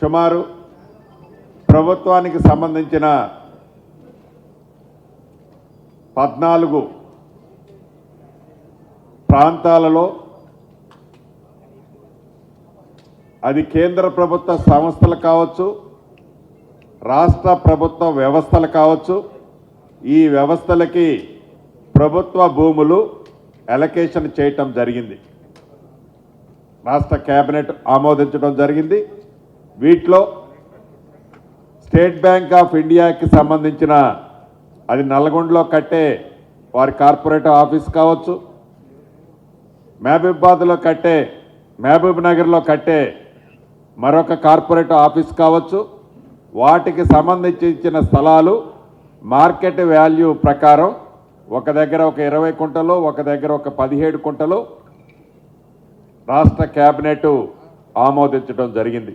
సుమారు ప్రభుత్వానికి సంబంధించిన 14 ప్రాంతాలలో అది కేంద్ర ప్రభుత్వ సంస్థలు కావచ్చు, రాష్ట్ర ప్రభుత్వ వ్యవస్థలు కావచ్చు, ఈ వ్యవస్థలకి ప్రభుత్వ భూములు అలొకేషన్ చేయటం జరిగింది. రాష్ట్ర కేబినెట్ ఆమోదించడం జరిగింది. వీటిలో స్టేట్ బ్యాంక్ ఆఫ్ ఇండియాకి సంబంధించిన అది నల్గొండలో కట్టే వారి కార్పొరేట్ ఆఫీస్ కావచ్చు, మహబూబాబాద్లో కట్టే మహబూబ్ నగర్లో కట్టే మరొక కార్పొరేట్ ఆఫీస్ కావచ్చు, వాటికి సంబంధించిన స్థలాలు మార్కెట్ వాల్యూ ప్రకారం ఒక దగ్గర ఒక 20 కుంటలు, ఒక దగ్గర ఒక 17 కుంటలు రాష్ట్ర కేబినెట్ ఆమోదించడం జరిగింది.